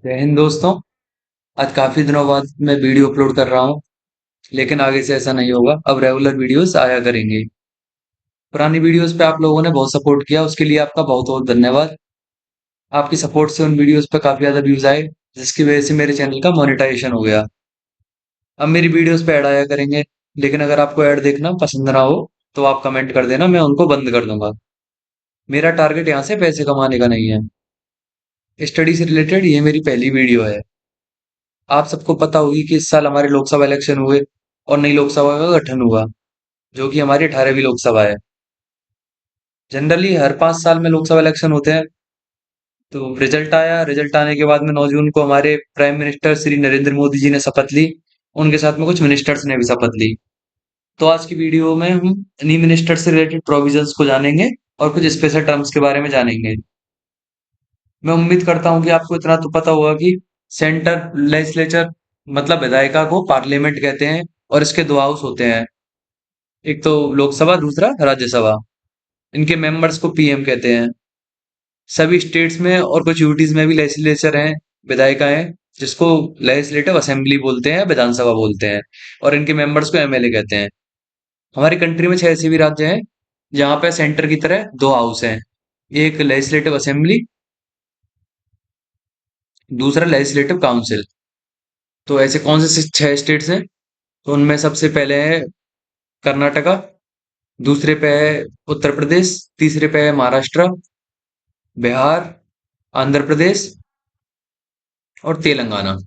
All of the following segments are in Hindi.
जय हिंद दोस्तों। आज काफी दिनों बाद मैं वीडियो अपलोड कर रहा हूँ, लेकिन आगे से ऐसा नहीं होगा। अब रेगुलर वीडियोस आया करेंगे। पुरानी वीडियोस पे आप लोगों ने बहुत सपोर्ट किया, उसके लिए आपका बहुत बहुत धन्यवाद। आपकी सपोर्ट से उन वीडियोस पे काफी ज्यादा व्यूज आए, जिसकी वजह से मेरे चैनल का मोनेटाइजेशन हो गया। अब मेरी वीडियोस पे ऐड आया करेंगे, लेकिन अगर आपको ऐड देखना पसंद ना हो तो आप कमेंट कर देना, मैं उनको बंद कर दूंगा। मेरा टारगेट यहाँ से पैसे कमाने का नहीं है। स्टडी से रिलेटेड ये मेरी पहली वीडियो है। आप सबको पता होगी कि इस साल हमारे लोकसभा इलेक्शन हुए और नई लोकसभा का गठन हुआ, जो कि हमारी 18वीं लोकसभा है। जनरली हर 5 साल में लोकसभा इलेक्शन होते हैं। तो रिजल्ट आया, रिजल्ट आने के बाद में 9 जून को हमारे प्राइम मिनिस्टर श्री नरेंद्र मोदी जी ने शपथ ली। उनके साथ में कुछ मिनिस्टर्स ने भी शपथ ली। तो आज की वीडियो में हम इन्हीं मिनिस्टर से रिलेटेड प्रोविजंस को जानेंगे और कुछ स्पेशल टर्म्स के बारे में जानेंगे। मैं उम्मीद करता हूं कि आपको इतना तो पता होगा कि सेंटर लेजिस्लेचर मतलब विधायिका को पार्लियामेंट कहते हैं, और इसके दो हाउस होते हैं। एक तो लोकसभा, दूसरा राज्यसभा। इनके मेंबर्स को पीएम कहते हैं। सभी स्टेट्स में और कुछ यूटीज में भी लेजिस्लेचर हैं, विधायिका हैं, जिसको लेजिस्लेटिव असेंबली बोलते हैं, विधानसभा बोलते हैं। और इनके मेंबर्स को एमएलए कहते हैं। हमारी कंट्री में 6 ऐसे भी राज्य हैं जहां पे सेंटर की तरह दो हाउस हैं। एक लेजिस्लेटिव असेंबली, दूसरा लेजिस्लेटिव काउंसिल। तो ऐसे कौन से 6 स्टेट्स हैं? तो उनमें सबसे पहले है कर्नाटका, दूसरे पे है उत्तर प्रदेश, तीसरे पे है महाराष्ट्र, बिहार, आंध्र प्रदेश और तेलंगाना।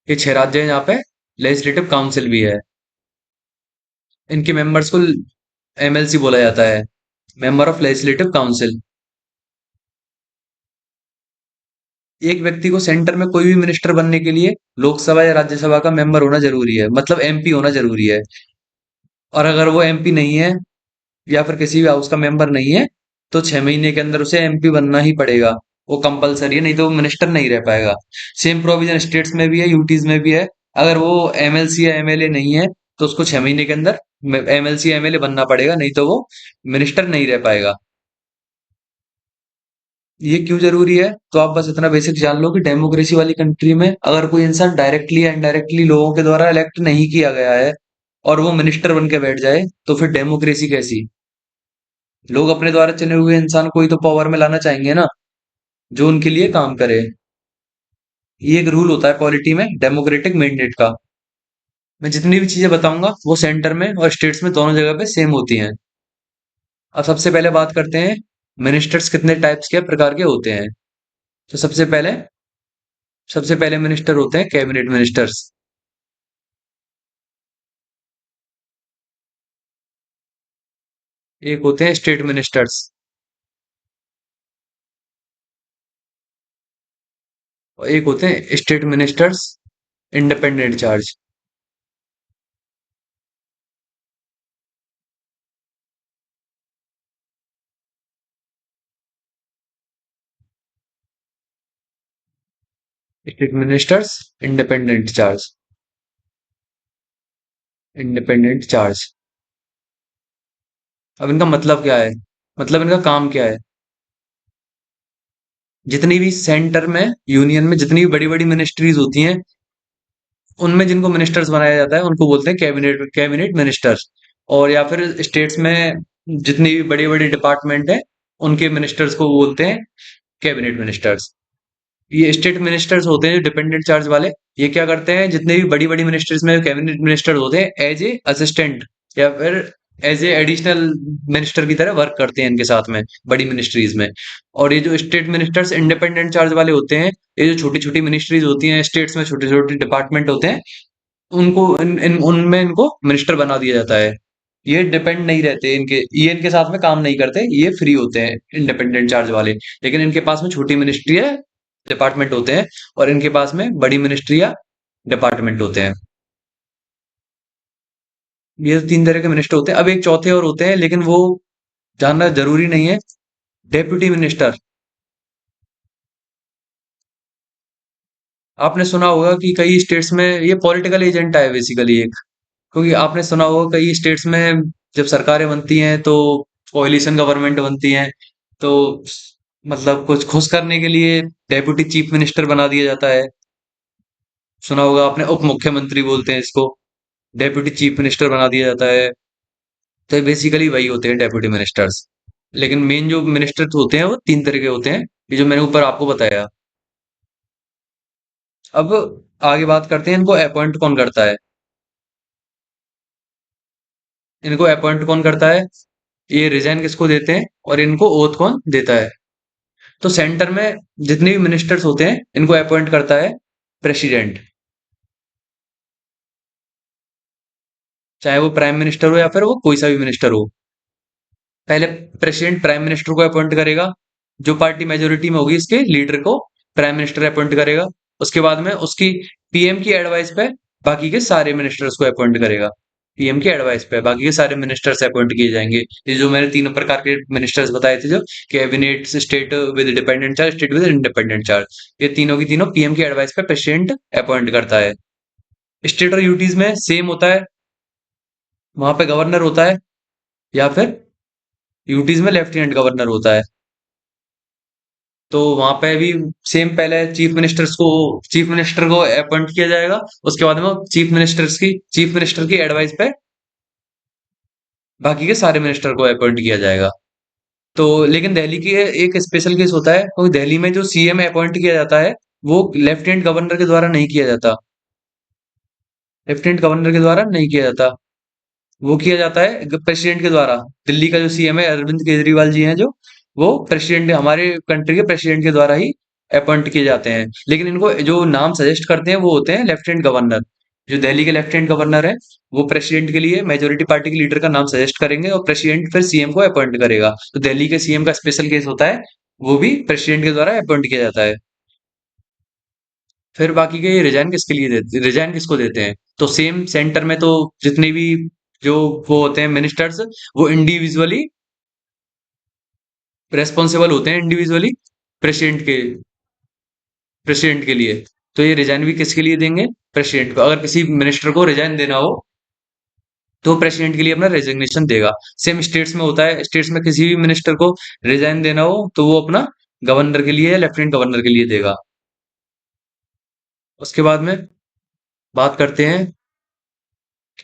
ये 6 राज्य हैं जहाँ पे लेजिस्लेटिव काउंसिल भी है। इनके मेंबर्स को एमएलसी बोला जाता है, मेंबर ऑफ लेजिस्लेटिव काउंसिल। एक व्यक्ति को सेंटर में कोई भी मिनिस्टर बनने के लिए लोकसभा या राज्यसभा का मेंबर होना जरूरी है, मतलब एमपी होना जरूरी है। और अगर वो एमपी नहीं है या फिर किसी भी हाउस का मेंबर नहीं है, तो 6 महीने के अंदर उसे एमपी बनना ही पड़ेगा। वो कंपलसरी है, नहीं तो वो मिनिस्टर नहीं रह पाएगा। सेम प्रोविजन स्टेट्स में भी है, यूटीज में भी है। अगर वो एमएलसी या एमएलए नहीं है, तो उसको 6 महीने के अंदर एमएलसी या एमएलए बनना पड़ेगा, नहीं तो वो मिनिस्टर नहीं रह पाएगा। ये क्यों जरूरी है? तो आप बस इतना बेसिक जान लो कि डेमोक्रेसी वाली कंट्री में अगर कोई इंसान डायरेक्टली या इनडायरेक्टली लोगों के द्वारा इलेक्ट नहीं किया गया है और वो मिनिस्टर बन के बैठ जाए, तो फिर डेमोक्रेसी कैसी? लोग अपने द्वारा चुने हुए इंसान को ही तो पावर में लाना चाहेंगे ना, जो उनके लिए काम करे। ये एक रूल होता है पॉलिटी में, डेमोक्रेटिक मैंडेट का। मैं जितनी भी चीजें बताऊंगा वो सेंटर में और स्टेट्स में दोनों जगह पे सेम होती हैं। अब सबसे पहले बात करते हैं मिनिस्टर्स कितने टाइप्स के प्रकार के होते हैं। तो सबसे पहले मिनिस्टर होते हैं कैबिनेट मिनिस्टर्स। एक होते हैं स्टेट मिनिस्टर्स, और एक होते हैं state ministers independent charge. State ministers independent charge, independent charge. अब इनका मतलब क्या है? मतलब इनका काम क्या है? जितनी भी सेंटर में, यूनियन में जितनी भी बड़ी बड़ी मिनिस्ट्रीज होती हैं, उनमें जिनको मिनिस्टर्स बनाया जाता है उनको बोलते हैं कैबिनेट कैबिनेट मिनिस्टर्स। और या फिर स्टेट्स में जितनी भी बड़ी बड़ी डिपार्टमेंट है, उनके मिनिस्टर्स को बोलते हैं कैबिनेट मिनिस्टर्स। ये स्टेट मिनिस्टर्स होते हैं जो डिपेंडेंट चार्ज वाले। ये क्या करते हैं? जितने भी बड़ी बड़ी मिनिस्टर्स में कैबिनेट मिनिस्टर्स होते हैं, एज ए असिस्टेंट या फिर एज ए एडिशनल मिनिस्टर की तरह वर्क करते हैं इनके साथ में, बड़ी मिनिस्ट्रीज में। और ये जो स्टेट मिनिस्टर्स इंडिपेंडेंट चार्ज वाले होते हैं, ये जो छोटी छोटी मिनिस्ट्रीज होती हैं, स्टेट्स में छोटे छोटे डिपार्टमेंट होते हैं, उनको उनमें इनको मिनिस्टर बना दिया जाता है। ये डिपेंड नहीं रहते इनके, ये इनके साथ में काम नहीं करते, ये फ्री होते हैं इंडिपेंडेंट चार्ज वाले। लेकिन इनके पास में छोटी मिनिस्ट्री है, डिपार्टमेंट होते हैं, और इनके पास में बड़ी मिनिस्ट्री या डिपार्टमेंट होते हैं। ये 3 तरह के मिनिस्टर होते हैं। अब एक चौथे और होते हैं, लेकिन वो जानना जरूरी नहीं है। Deputy minister. आपने सुना होगा कि कई स्टेट्स में ये पॉलिटिकल एजेंट है बेसिकली एक। क्योंकि आपने सुना होगा कई स्टेट्स में जब सरकारें बनती हैं तो कोalition गवर्नमेंट बनती हैं, तो मतलब कुछ खुश करने के लिए डेप्यूटी चीफ मिनिस्टर बना दिया जाता है। सुना होगा आपने, उप मुख्यमंत्री बोलते हैं इसको, डेप्यूटी चीफ मिनिस्टर बना दिया जाता है। तो बेसिकली वही होते हैं डेप्यूटी मिनिस्टर्स। लेकिन मेन जो मिनिस्टर होते हैं वो तीन तरह के होते हैं, ये जो मैंने ऊपर आपको बताया। अब आगे बात करते हैं इनको अपॉइंट कौन करता है। इनको अपॉइंट कौन करता है, ये रिजाइन किसको देते हैं और इनको ओथ कौन देता है। तो सेंटर में जितने भी मिनिस्टर्स होते हैं इनको अपॉइंट करता है प्रेसिडेंट, चाहे वो प्राइम मिनिस्टर हो या फिर वो कोई सा भी मिनिस्टर हो। पहले प्रेसिडेंट प्राइम मिनिस्टर को अपॉइंट करेगा, जो पार्टी मेजोरिटी में होगी इसके लीडर को प्राइम मिनिस्टर अपॉइंट करेगा। उसके बाद में उसकी पीएम की एडवाइस पे बाकी के सारे मिनिस्टर्स को अपॉइंट करेगा। पीएम की एडवाइस पे बाकी के सारे मिनिस्टर्स अपॉइंट किए जाएंगे। ये जो मैंने तीनों प्रकार के मिनिस्टर्स बताए थे, जो cabinet, state with dependent charge, state with independent charge, ये तीनों की तीनों पीएम की एडवाइस पे प्रेसिडेंट अपॉइंट करता है। स्टेट और यूटीज में सेम होता है, वहां पे गवर्नर होता है, या फिर यूटीज में लेफ्टिनेंट गवर्नर होता है। तो वहां पे भी सेम, पहले चीफ मिनिस्टर को अपॉइंट किया जाएगा। उसके बाद में चीफ मिनिस्टर की एडवाइस पे बाकी के सारे मिनिस्टर को अपॉइंट किया जाएगा। तो लेकिन दिल्ली की एक स्पेशल केस होता है, क्योंकि दिल्ली में जो सीएम अपॉइंट किया जाता है वो लेफ्टिनेंट गवर्नर के द्वारा नहीं किया जाता। लेफ्टिनेंट गवर्नर के द्वारा नहीं किया जाता, वो किया जाता है प्रेसिडेंट के द्वारा। दिल्ली का जो सीएम है अरविंद केजरीवाल जी हैं, जो वो प्रेसिडेंट, हमारे कंट्री के प्रेसिडेंट के द्वारा ही अपॉइंट किए जाते हैं। लेकिन इनको जो नाम सजेस्ट करते हैं वो होते हैं लेफ्टिनेंट गवर्नर। जो दिल्ली के लेफ्टिनेंट गवर्नर है वो प्रेसिडेंट के लिए मेजोरिटी पार्टी के लीडर का नाम सजेस्ट करेंगे और प्रेसिडेंट फिर सीएम को अपॉइंट करेगा। तो दिल्ली के सीएम का स्पेशल केस होता है, वो भी प्रेसिडेंट के द्वारा अपॉइंट किया जाता है। फिर बाकी के रिजाइन किसको देते हैं। तो सेम सेंटर में तो जितने भी जो वो होते हैं मिनिस्टर्स, वो रेस्पॉन्सिबल होते हैं इंडिविजुअली प्रेसिडेंट के प्रेसिडेंट के लिए। तो ये रिजाइन भी किसके लिए देंगे, प्रेसिडेंट को। अगर किसी मिनिस्टर को रिजाइन देना हो तो प्रेसिडेंट के लिए अपना रेजिग्नेशन देगा। सेम स्टेट्स में होता है, स्टेट्स में किसी भी मिनिस्टर को रिजाइन देना हो तो वो अपना गवर्नर के लिए या लेफ्टिनेंट गवर्नर के लिए देगा। उसके बाद में बात करते हैं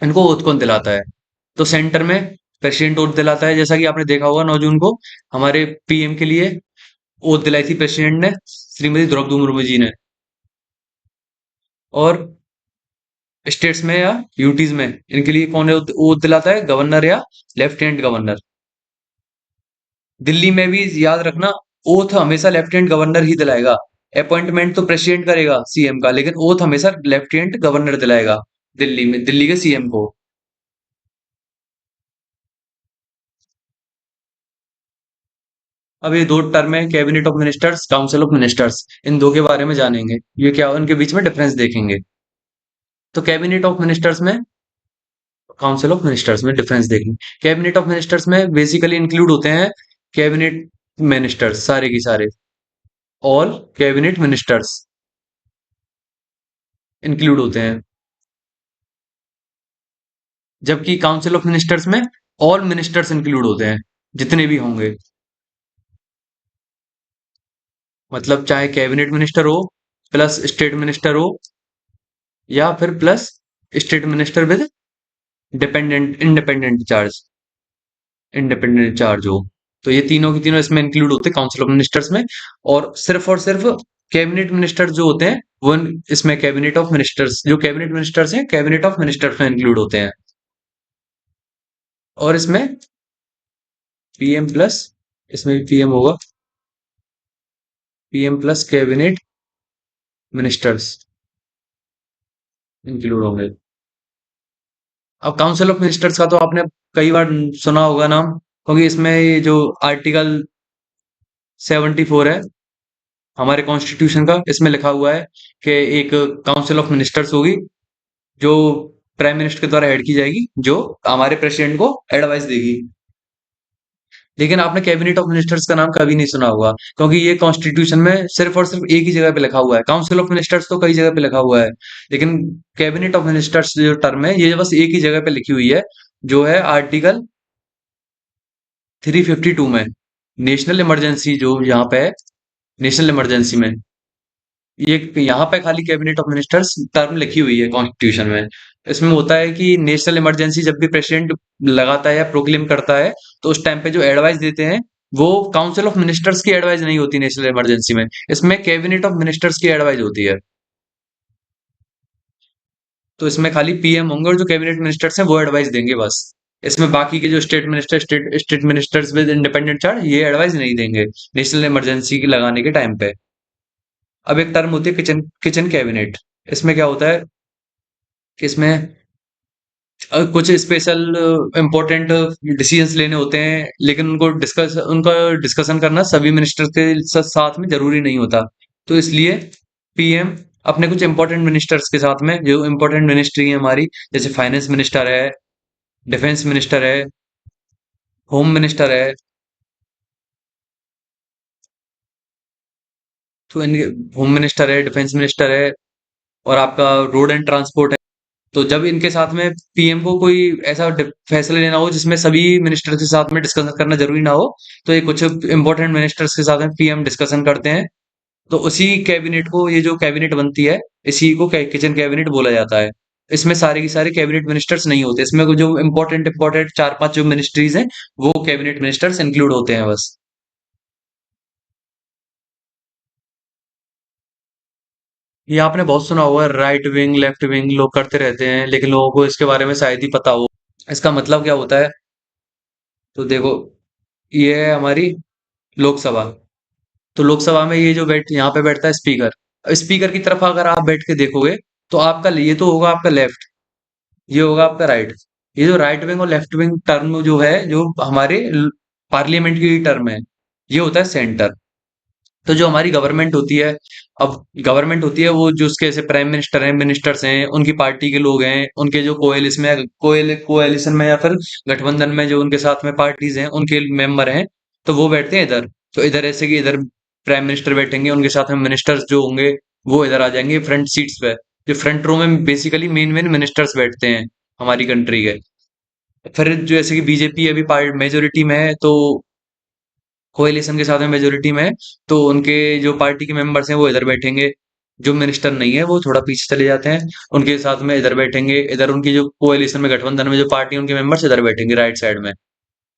इनको ओथ कौन दिलाता है। तो सेंटर में प्रेसिडेंट ओथ दिलाता है, जैसा कि आपने देखा होगा 9 जून को हमारे पीएम के लिए ओथ दिलाई थी प्रेसिडेंट ने, श्रीमती द्रौपदी मुर्मू जी ने। और स्टेट्स में या यूटीज में इनके लिए कौन ओथ दिलाता है, गवर्नर या लेफ्टिनेंट गवर्नर। दिल्ली में भी याद रखना, ओथ हमेशा लेफ्टिनेंट गवर्नर ही दिलाएगा। अपॉइंटमेंट तो प्रेसिडेंट करेगा सीएम का, लेकिन ओथ हमेशा लेफ्टिनेंट गवर्नर दिलाएगा दिल्ली में, दिल्ली के सीएम को। अब ये दो टर्म है, cabinet of ministers, council of ministers, इन दो के बारे में जानेंगे। ये क्या, उनके बीच में डिफरेंस देखेंगे। तो कैबिनेट ऑफ मिनिस्टर्स में, काउंसिल ऑफ मिनिस्टर्स में डिफरेंस देखेंगे। कैबिनेट ऑफ मिनिस्टर्स में बेसिकली इंक्लूड होते हैं कैबिनेट मिनिस्टर्स सारे की सारे, ऑल कैबिनेट मिनिस्टर्स इंक्लूड होते हैं। जबकि काउंसिल ऑफ मिनिस्टर्स में ऑल मिनिस्टर्स इंक्लूड होते हैं, जितने भी होंगे। मतलब चाहे कैबिनेट मिनिस्टर हो प्लस स्टेट मिनिस्टर हो, या फिर plus state minister with independent charge हो। तो ये तीनों की तीनों इसमें इंक्लूड होते हैं काउंसिल ऑफ मिनिस्टर्स में। और सिर्फ कैबिनेट मिनिस्टर जो होते हैं वो इसमें कैबिनेट ऑफ मिनिस्टर्स, जो कैबिनेट मिनिस्टर्स हैं कैबिनेट ऑफ मिनिस्टर्स में इंक्लूड होते हैं। और इसमें पीएम प्लस, इसमें भी पीएम होगा, PM plus cabinet ministers include होंगे। अब काउंसिल ऑफ मिनिस्टर्स का तो आपने कई बार सुना होगा नाम, क्योंकि इसमें ये जो आर्टिकल 74 है हमारे कॉन्स्टिट्यूशन का, इसमें लिखा हुआ है कि एक काउंसिल ऑफ मिनिस्टर्स होगी जो प्राइम मिनिस्टर के द्वारा हेड की जाएगी, जो हमारे प्रेसिडेंट को एडवाइस देगी। लेकिन आपने कैबिनेट ऑफ मिनिस्टर्स का नाम कभी नहीं सुना होगा, क्योंकि ये कॉन्स्टिट्यूशन में सिर्फ और सिर्फ एक ही जगह पे लिखा हुआ है। काउंसिल ऑफ मिनिस्टर्स तो कई जगह पे लिखा हुआ है, लेकिन कैबिनेट ऑफ मिनिस्टर्स जो टर्म है ये बस एक ही जगह पे लिखी हुई है, जो है आर्टिकल 352 में। नेशनल इमरजेंसी जो यहाँ पे है, नेशनल इमरजेंसी में ये यहाँ पे खाली कैबिनेट ऑफ मिनिस्टर्स टर्म लिखी हुई है कॉन्स्टिट्यूशन में। इसमें होता है कि नेशनल इमरजेंसी जब भी प्रेसिडेंट लगाता है या प्रोक्लेम करता है, तो उस टाइम पे जो एडवाइस देते हैं वो काउंसिल ऑफ मिनिस्टर्स की एडवाइस नहीं होती नेशनल इमरजेंसी में। इसमें कैबिनेट ऑफ मिनिस्टर्स की एडवाइस होती है। तो इसमें खाली पीएम होंगे और जो कैबिनेट मिनिस्टर्स हैं वो एडवाइस देंगे बस। इसमें बाकी के जो state ministers with independent charge ये एडवाइस नहीं देंगे नेशनल इमरजेंसी की लगाने के टाइम पे। अब एक टर्म होती है किचन किचन कैबिनेट। इसमें क्या होता है कि इसमें कुछ स्पेशल इम्पोर्टेंट डिसीजंस लेने होते हैं, लेकिन उनका डिस्कशन करना सभी मिनिस्टर के साथ में जरूरी नहीं होता। तो इसलिए पीएम अपने कुछ इंपॉर्टेंट मिनिस्टर्स के साथ में, जो इंपॉर्टेंट मिनिस्ट्री है हमारी, जैसे फाइनेंस मिनिस्टर है, डिफेंस मिनिस्टर है, होम मिनिस्टर है, तो इनके होम मिनिस्टर है, डिफेंस मिनिस्टर है, और आपका रोड एंड ट्रांसपोर्ट है। तो जब इनके साथ में पीएम को कोई ऐसा फैसला लेना हो जिसमें सभी मिनिस्टर के साथ में डिस्कशन करना जरूरी ना हो, तो ये कुछ इंपॉर्टेंट मिनिस्टर्स के साथ में पीएम डिस्कशन करते हैं। तो उसी कैबिनेट को, ये जो कैबिनेट बनती है, इसी को किचन कैबिनेट बोला जाता है। इसमें सारे की सारे कैबिनेट मिनिस्टर्स नहीं होते, इसमें जो इंपॉर्टेंट इंपॉर्टेंट चार पांच जो मिनिस्ट्रीज हैं वो कैबिनेट मिनिस्टर्स इंक्लूड होते हैं बस। ये आपने बहुत सुना होगा, राइट विंग लेफ्ट विंग लोग करते रहते हैं, लेकिन लोगों को इसके बारे में शायद ही पता हो। इसका मतलब क्या होता है? तो देखो, ये है हमारी लोकसभा। तो लोकसभा में ये जो यहाँ पे बैठता है स्पीकर। स्पीकर की तरफ अगर आप बैठ के देखोगे, तो आपका ये तो होगा आपका लेफ्ट, ये होगा आपका राइट। ये जो राइट विंग और लेफ्ट विंग टर्म जो है, जो हमारे पार्लियामेंट की टर्म है, ये होता है सेंटर। तो जो हमारी गवर्नमेंट होती है, अब गवर्नमेंट होती है वो जो उसके ऐसे प्राइम मिनिस्टर हैं, मिनिस्टर्स हैं, उनकी पार्टी के लोग हैं, उनके जो कोएलिशन में या फिर गठबंधन में जो उनके साथ में पार्टीज हैं उनके मेंबर हैं, तो वो बैठते हैं इधर। तो इधर ऐसे कि इधर प्राइम मिनिस्टर बैठेंगे, उनके साथ में मिनिस्टर्स जो होंगे वो इधर आ जाएंगे फ्रंट सीट्स पे। जो फ्रंट रो में बेसिकली मेन मेन मिनिस्टर्स बैठते हैं हमारी कंट्री के। फिर जो ऐसे कि बीजेपी अभी पार्ट मेजोरिटी में है, तो कोएलिशन के साथ में मेजोरिटी में है, तो उनके जो पार्टी के मेंबर्स हैं वो इधर बैठेंगे। जो मिनिस्टर नहीं है वो थोड़ा पीछे चले जाते हैं, उनके साथ में इधर बैठेंगे। इधर उनकी जो कोएलिशन में गठबंधन में जो पार्टी है, उनके मेंबर्स इधर बैठेंगे राइट साइड में।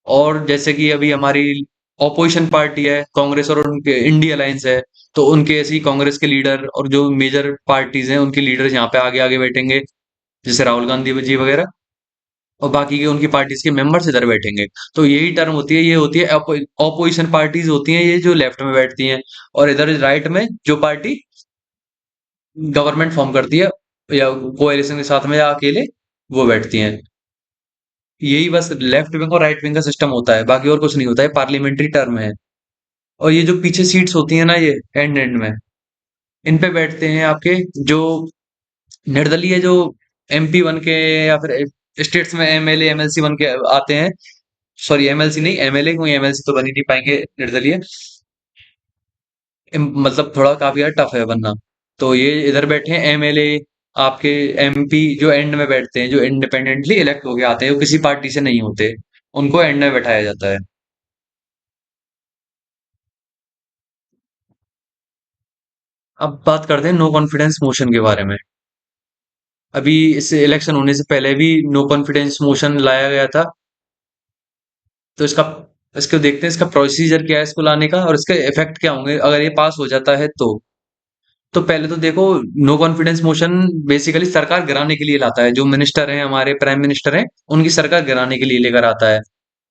और जैसे कि अभी हमारी ऑपोजिशन पार्टी है कांग्रेस, और उनके इंडी अलायंस है, तो उनके ऐसी कांग्रेस के लीडर और जो मेजर पार्टीज हैं उनके लीडर्स यहाँ पे आगे आगे बैठेंगे, जैसे राहुल गांधी जी वगैरह। और बाकी के उनकी पार्टीज के मेंबर्स इधर बैठेंगे। तो यही टर्म होती है, ये होती है ऑपोजिशन पार्टीज होती हैं, ये जो लेफ्ट में बैठती हैं। और इधर राइट में जो पार्टी गवर्नमेंट फॉर्म करती है या कोएलिशन के साथ में या अकेले, वो बैठती हैं। यही बस लेफ्ट विंग और राइट विंग का सिस्टम होता है, बाकी और कुछ नहीं होता है, पार्लियामेंट्री टर्म है। और ये जो पीछे सीट्स होती है ना, ये एंड एंड में, इन पे बैठते हैं आपके जो निर्दलीय जो एमपी बन के या फिर स्टेट्स में एमएलए एमएलसी बन के आते हैं। सॉरी, एमएलसी नहीं, एमएलए, कोई एमएलसी तो बन ही नहीं पाएंगे निर्दलीय। मतलब थोड़ा काफी यार टफ है बनना। तो ये इधर बैठे हैं एमएलए, आपके एमपी जो एंड में बैठते हैं, जो इंडिपेंडेंटली इलेक्ट होके आते हैं, वो किसी पार्टी से नहीं होते, उनको एंड में बैठाया जाता है। अब बात करते हैं नो कॉन्फिडेंस मोशन के बारे में। अभी इस इलेक्शन होने से पहले भी नो कॉन्फिडेंस मोशन लाया गया था। तो इसको देखते हैं, इसका प्रोसीजर क्या है इसको लाने का, और इसके इफेक्ट क्या होंगे अगर ये पास हो जाता है तो। तो पहले तो देखो, नो कॉन्फिडेंस मोशन बेसिकली सरकार गिराने के लिए लाता है। जो मिनिस्टर हैं हमारे, प्राइम मिनिस्टर हैं, उनकी सरकार गिराने के लिए लेकर आता है।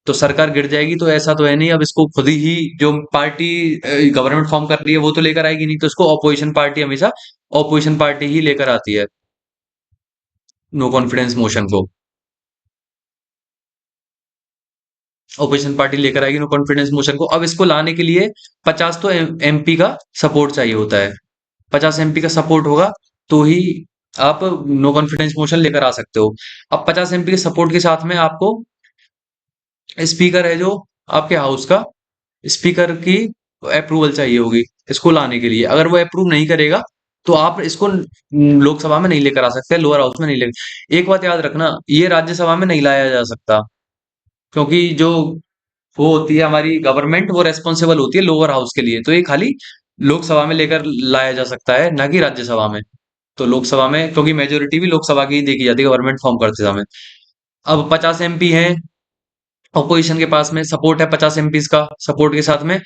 तो सरकार गिर जाएगी तो ऐसा तो है नहीं, अब इसको खुद ही जो पार्टी गवर्नमेंट फॉर्म कर रही है वो तो लेकर आएगी नहीं, तो इसको ऑपोजिशन पार्टी हमेशा ऑपोजिशन पार्टी ही लेकर आती है नो कॉन्फिडेंस मोशन को। ऑपोजिशन पार्टी लेकर आएगी नो कॉन्फिडेंस मोशन को। अब इसको लाने के लिए 50 तो एमपी का सपोर्ट चाहिए होता है। 50 एमपी का सपोर्ट होगा तो ही आप नो कॉन्फिडेंस मोशन लेकर आ सकते हो। अब 50 एमपी के सपोर्ट के साथ में आपको स्पीकर है जो आपके हाउस का, स्पीकर की अप्रूवल चाहिए होगी इसको लाने के लिए। अगर वो अप्रूव नहीं करेगा तो आप इसको लोकसभा में नहीं लेकर आ सकते, लोअर हाउस में नहीं लेकर। एक बात याद रखना, ये राज्यसभा में नहीं लाया जा सकता, क्योंकि जो वो होती है हमारी गवर्नमेंट, वो रेस्पॉन्सिबल होती है लोअर हाउस के लिए। तो ये खाली लोकसभा में लेकर लाया जा सकता है, ना कि राज्यसभा में। तो लोकसभा में, क्योंकि मेजोरिटी भी लोकसभा की ही देखी जाती है गवर्नमेंट फॉर्म करते समय। अब 50 MP है ऑपोजिशन के पास में, सपोर्ट है 50 MPs का, सपोर्ट के साथ में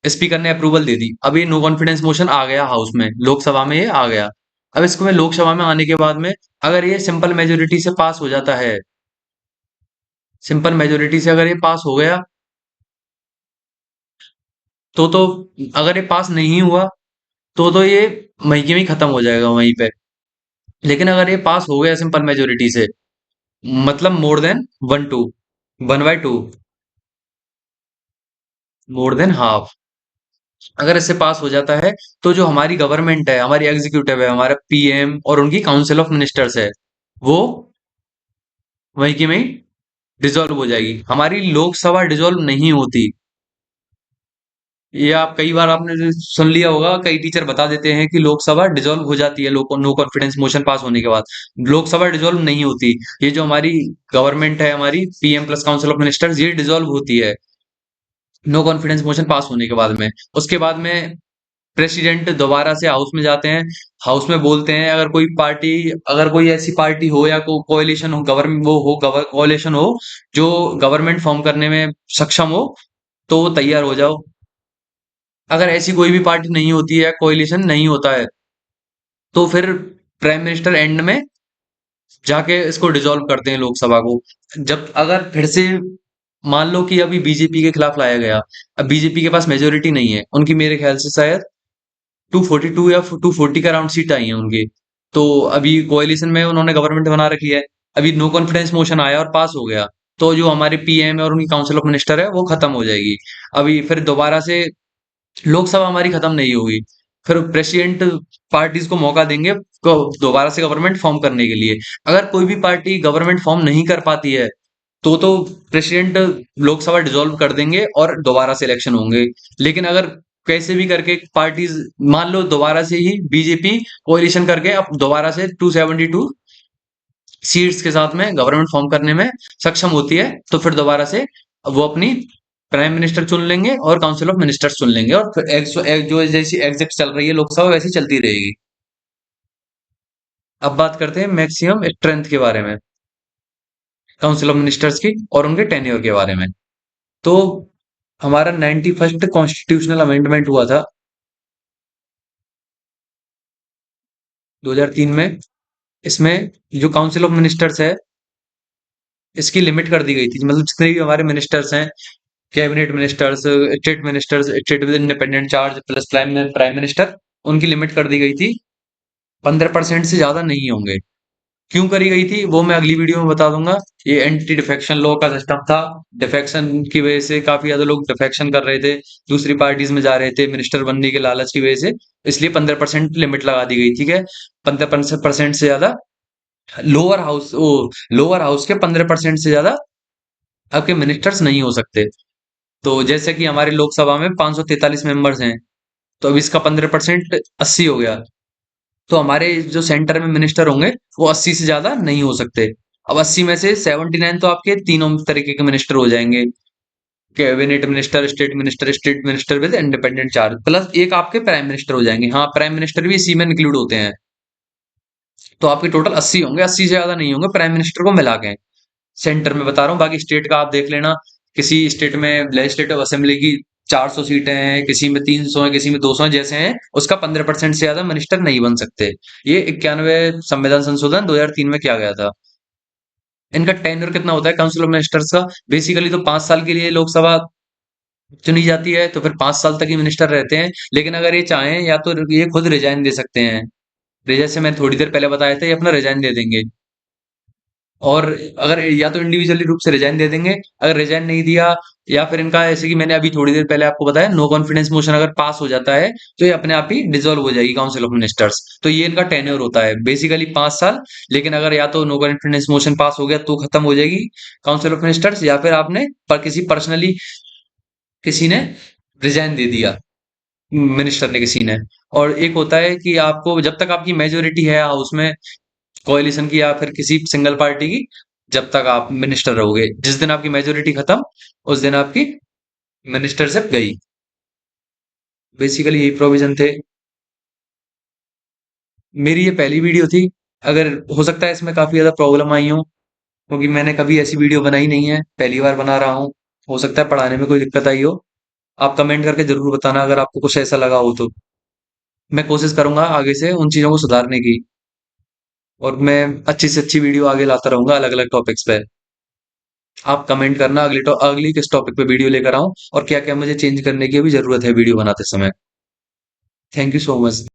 स्पीकर ने अप्रूवल दे दी। अब ये नो कॉन्फिडेंस मोशन आ गया हाउस में, लोकसभा में ये आ गया। अब इसको मैं लोकसभा में आने के बाद में, अगर ये सिंपल मेजोरिटी से पास हो जाता है, सिंपल मेजोरिटी से अगर ये पास हो गया, तो अगर ये पास नहीं हुआ, तो ये वहीं के वहीं खत्म हो जाएगा वहीं पे। लेकिन अगर ये पास हो गया सिंपल मेजोरिटी से, मतलब more than 1/2, 1/2, more than half, अगर इससे पास हो जाता है, तो जो हमारी गवर्नमेंट है, हमारी एग्जीक्यूटिव है, हमारा पीएम और उनकी काउंसिल ऑफ मिनिस्टर्स है, वो वहीं की वहीं डिसॉल्व हो जाएगी। हमारी लोकसभा डिसॉल्व नहीं होती। ये आप कई बार आपने सुन लिया होगा, कई टीचर बता देते हैं कि लोकसभा डिसॉल्व हो जाती है नो कॉन्फिडेंस मोशन पास होने के बाद। लोकसभा डिसॉल्व नहीं होती। ये जो हमारी गवर्नमेंट है, हमारी PM plus council of ministers, ये डिसॉल्व होती है नो कॉन्फिडेंस मोशन पास होने के बाद में। उसके बाद में प्रेसिडेंट दोबारा से हाउस में जाते हैं, हाउस में बोलते हैं, अगर कोई पार्टी, अगर कोई ऐसी पार्टी हो या कोalition हो, गवर्नमेंट वो हो, कोalition हो जो गवर्नमेंट फॉर्म करने में सक्षम हो, तो वो तैयार हो जाओ। अगर ऐसी कोई भी पार्टी नहीं होती है, कोalition नहीं होता है, तो फिर प्राइम मिनिस्टर एंड में जाके इसको डिसॉल्व करते हैं लोकसभा को। जब अगर फिर से मान लो कि अभी बीजेपी के खिलाफ लाया गया, अब बीजेपी के पास मेजोरिटी नहीं है, उनकी मेरे ख्याल से शायद 242 या 240 का राउंड सीट आई है उनकी। तो अभी कोalition में उन्होंने गवर्नमेंट बना रखी है। अभी नो कॉन्फिडेंस मोशन आया और पास हो गया, तो जो हमारे पीएम है और उनकी काउंसिल ऑफ मिनिस्टर है, वो खत्म हो जाएगी। अभी फिर दोबारा से लोकसभा हमारी खत्म नहीं होगी, फिर प्रेसिडेंट पार्टीज को मौका देंगे दोबारा से गवर्नमेंट फॉर्म करने के लिए। अगर कोई भी पार्टी गवर्नमेंट फॉर्म नहीं कर पाती है, तो प्रेसिडेंट लोकसभा डिसॉल्व कर देंगे और दोबारा से इलेक्शन होंगे। लेकिन अगर कैसे भी करके पार्टीज, मान लो दोबारा से ही बीजेपी कोalition करके अब दोबारा से 272 सीट्स के साथ में गवर्नमेंट फॉर्म करने में सक्षम होती है, तो फिर दोबारा से वो अपनी प्राइम मिनिस्टर चुन लेंगे और काउंसिल ऑफ मिनिस्टर्स चुन लेंगे, और फिर जो जैसी एग्जिट चल रही है लोकसभा, वैसी चलती रहेगी। अब बात करते हैं मैक्सिमम स्ट्रेंथ के बारे में, काउंसिल ऑफ मिनिस्टर्स की और उनके टेन्योर के बारे में। तो हमारा 91st कॉन्स्टिट्यूशनल अमेंडमेंट हुआ था 2003 में। इसमें जो काउंसिल ऑफ मिनिस्टर्स है, इसकी लिमिट कर दी गई थी, मतलब जितने भी हमारे मिनिस्टर्स हैं, cabinet ministers, state ministers, state with independent charge plus prime minister, उनकी लिमिट कर दी गई थी, 15% से ज्यादा नहीं होंगे। क्यों करी गई थी वो मैं अगली वीडियो में बता दूंगा। ये एंटी डिफेक्शन लॉ का सिस्टम था। डिफेक्शन की वजह से काफी ज्यादा लोग डिफेक्शन कर रहे थे, दूसरी पार्टीज में जा रहे थे मिनिस्टर बनने के लालच की वजह से, इसलिए 15% लिमिट लगा दी गई, ठीक है। 15% से ज्यादा लोअर हाउस, ओ लोअर हाउस के 15% से ज्यादा आपके मिनिस्टर्स नहीं हो सकते। तो जैसे कि हमारे लोकसभा में 543 मेंबर्स हैं, तो अब इसका 15% 80 हो गया। तो हमारे जो सेंटर में मिनिस्टर होंगे, वो 80 से ज्यादा नहीं हो सकते। अब 80 में से 79 तो आपके तीनों तरीके के मिनिस्टर हो जाएंगे, cabinet minister, state minister with independent charge, plus एक आपके प्राइम मिनिस्टर हो जाएंगे। हाँ, प्राइम मिनिस्टर भी इसी में इंक्लूड होते हैं। तो आपके टोटल 80 होंगे, 80 से ज्यादा नहीं होंगे प्राइम मिनिस्टर को मिला के। सेंटर में बता रहा हूँ, बाकी स्टेट का आप देख लेना। किसी स्टेट में लेजिस्लेटिव असेंबली की 400 सीटें हैं, किसी में 300 है, किसी में 200 है, जैसे हैं, उसका 15% से ज्यादा मिनिस्टर नहीं बन सकते। ये 91 संविधान संशोधन 2003 में किया गया था। इनका टेन्योर कितना होता है काउंसिल ऑफ मिनिस्टर्स का? बेसिकली तो 5 साल के लिए लोकसभा चुनी जाती है, तो फिर 5 साल तक ही मिनिस्टर रहते हैं। लेकिन अगर ये चाहें, या तो ये खुद रिजाइन दे सकते हैं, जैसे मैंने थोड़ी देर पहले बताया था, ये अपना रिजाइन दे देंगे। और अगर या तो इंडिविजुअली रूप से रिजाइन दे देंगे, अगर रिजाइन नहीं दिया, या फिर इनका ऐसे कि मैंने अभी थोड़ी देर पहले आपको बताया, नो कॉन्फिडेंस मोशन अगर पास हो जाता है, तो ये अपने आप ही डिसॉल्व हो जाएगी काउंसिल ऑफ मिनिस्टर्स। तो ये इनका टेन्योर होता है बेसिकली 5 साल। लेकिन अगर या तो नो कॉन्फिडेंस मोशन पास हो गया, तो खत्म हो जाएगी काउंसिल ऑफ मिनिस्टर्स, या फिर आपने पर किसी पर्सनली किसी ने रिजाइन दे दिया, मिनिस्टर ने किसी ने। और एक होता है कि आपको जब तक आपकी मेजोरिटी है हाउस में, कोalition की या फिर किसी सिंगल पार्टी की, जब तक आप मिनिस्टर रहोगे, जिस दिन आपकी मेजोरिटी खत्म, उस दिन आपकी मिनिस्टरशिप गई। बेसिकली यही प्रोविज़न थे। मेरी ये पहली वीडियो थी। अगर हो सकता है इसमें काफ़ी ज़्यादा प्रॉब्लम आई हो, क्योंकि मैंने कभी ऐसी वीडियो बनाई नहीं है, पहली बार बना रहा हूँ। हो सकता है पढ़ाने में कोई दिक्कत आई हो। आप कमेंट करके ज़रूर बताना अगर आपको कुछ ऐसा लगा हो तो। मैं कोशिश करूँगा आगे से उन चीज़ों को सुधारने की, और मैं अच्छी से अच्छी वीडियो आगे लाता रहूँगा अलग-अलग टॉपिक्स पे। आप कमेंट करना अगली किस टॉपिक पे वीडियो लेकर आऊँ और क्या-क्या मुझे चेंज करने की अभी ज़रूरत है वीडियो बनाते समय। Thank you so much.